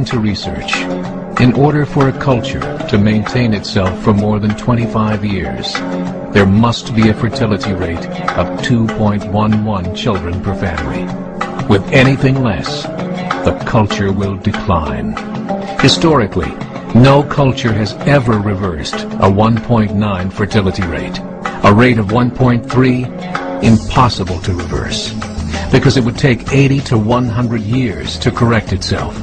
According to research, in order for a culture to maintain itself for more than 25 years, there must be a fertility rate of 2.11 children per family. With anything less, the culture will decline. Historically, no culture has ever reversed a 1.9 fertility rate. A rate of 1.3, impossible to reverse, because it would take 80 to 100 years to correct itself,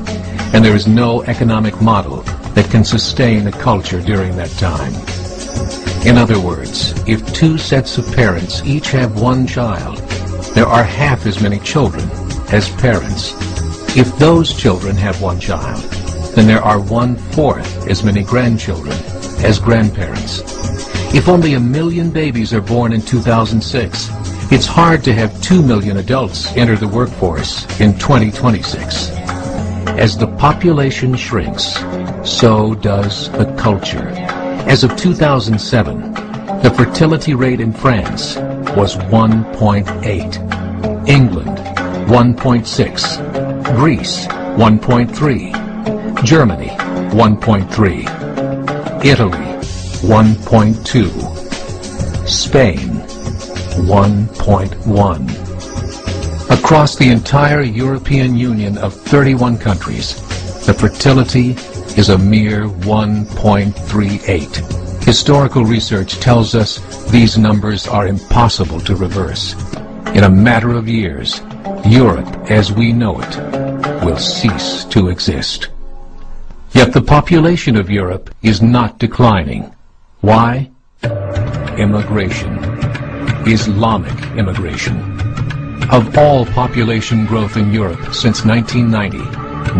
and there is no economic model that can sustain a culture during that time. In other words, if two sets of parents each have one child, there are half as many children as parents. If those children have one child, then there are 1/4 as many grandchildren as grandparents. If only 1 million babies are born in 2006, it's hard to have 2 million adults enter the workforce in 2026. As the population shrinks, so does the culture. As of 2007, the fertility rate in France was 1.8, England 1.6, Greece 1.3, Germany 1.3, Italy 1.2, Spain 1.1. Across the entire European Union of 31 countries, the fertility is a mere 1.38. Historical research tells us these numbers are impossible to reverse. In a matter of years, Europe as we know it will cease to exist. Yet the population of Europe is not declining. Why? Immigration. Islamic immigration. Of all population growth in Europe since 1990,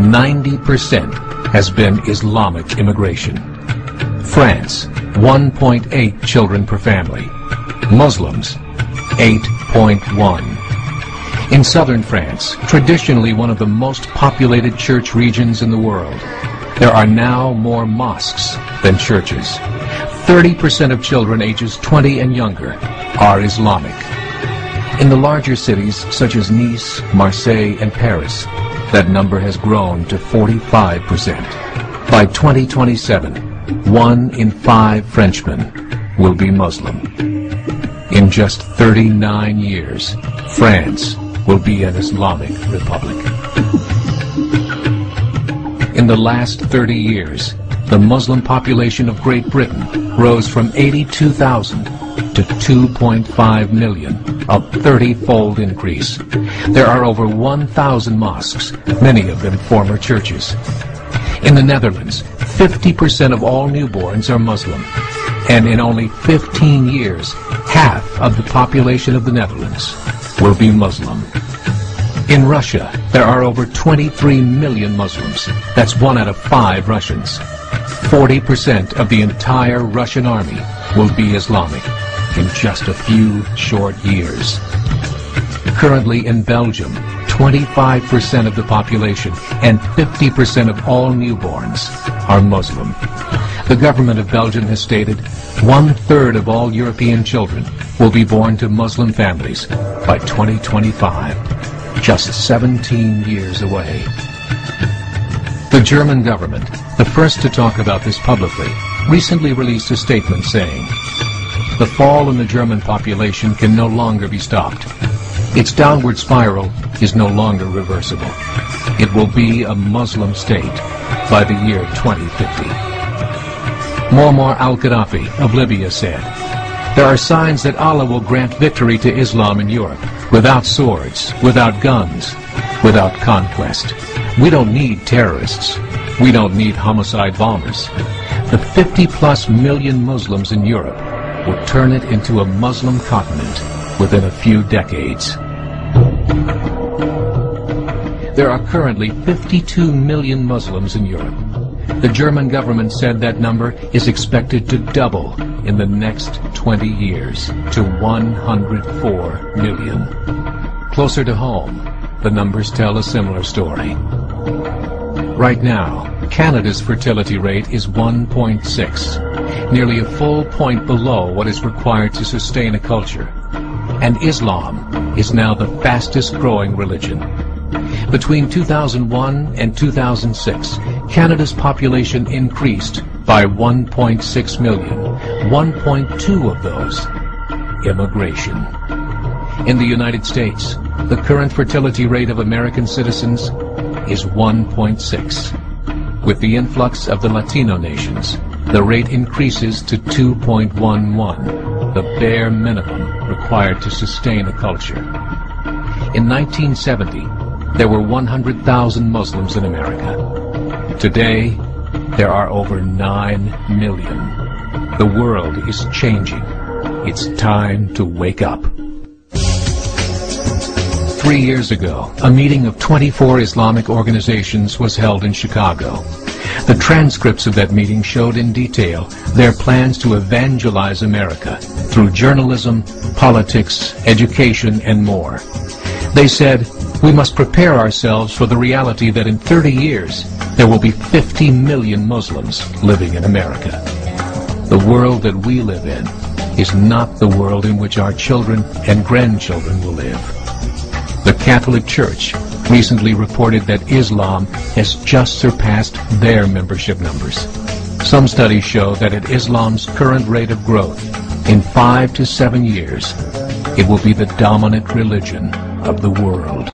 90% has been Islamic immigration. France, 1.8 children per family. Muslims, 8.1. In southern France, traditionally one of the most populated church regions in the world, there are now more mosques than churches. 30% of children ages 20 and younger are Islamic. In the larger cities such as Nice, Marseille, and Paris, that number has grown to 45%. By 2027, 1 in 5 Frenchmen will be Muslim. In just 39 years, France will be an Islamic republic. In the last 30 years, the Muslim population of Great Britain rose from 82,000 to 2.5 million, a 30-fold increase. There are over 1,000 mosques, many of them former churches. In the Netherlands, 50% of all newborns are Muslim, and in only 15 years, half of the population of the Netherlands will be Muslim. In Russia, there are over 23 million Muslims. That's 1 out of 5 Russians. 40% of the entire Russian army will be Islamic in just a few short years. Currently in Belgium, 25% of the population and 50% of all newborns are Muslim. The government of Belgium has stated 1/3 of all European children will be born to Muslim families by 2025, just 17 years away. The German government, the first to talk about this publicly, recently released a statement saying, "The fall in the German population can no longer be stopped. Its downward spiral is no longer reversible. It will be a Muslim state by the year 2050. Muammar al-Gaddafi of Libya said, "There are signs that Allah will grant victory to Islam in Europe, without swords, without guns, without conquest. We don't need terrorists. We don't need homicide bombers. The 50+ million Muslims in Europe will turn it into a Muslim continent within a few decades." There are currently 52 million Muslims in Europe. The German government said that number is expected to double in the next 20 years to 104 million. Closer to home, the numbers tell a similar story. Right now, Canada's fertility rate is 1.6, nearly a full point below what is required to sustain a culture. And Islam is now the fastest growing religion. Between 2001 and 2006, Canada's population increased by 1.6 million, 1.2 of those immigration. In the United States, the current fertility rate of American citizens is 1.6. With the influx of the Latino nations, the rate increases to 2.11, the bare minimum required to sustain a culture. In 1970, there were 100,000 Muslims in America. Today, there are over 9 million. The world is changing. It's time to wake up. 3 years ago, a meeting of 24 Islamic organizations was held in Chicago. The transcripts of that meeting showed in detail their plans to evangelize America through journalism, politics, education, and more. They said, we must prepare ourselves for the reality that in 30 years, there will be 50 million Muslims living in America. The world that we live in is not the world in which our children and grandchildren will live. The Catholic Church recently reported that Islam has just surpassed their membership numbers. Some studies show that at Islam's current rate of growth, in 5 to 7 years, it will be the dominant religion of the world.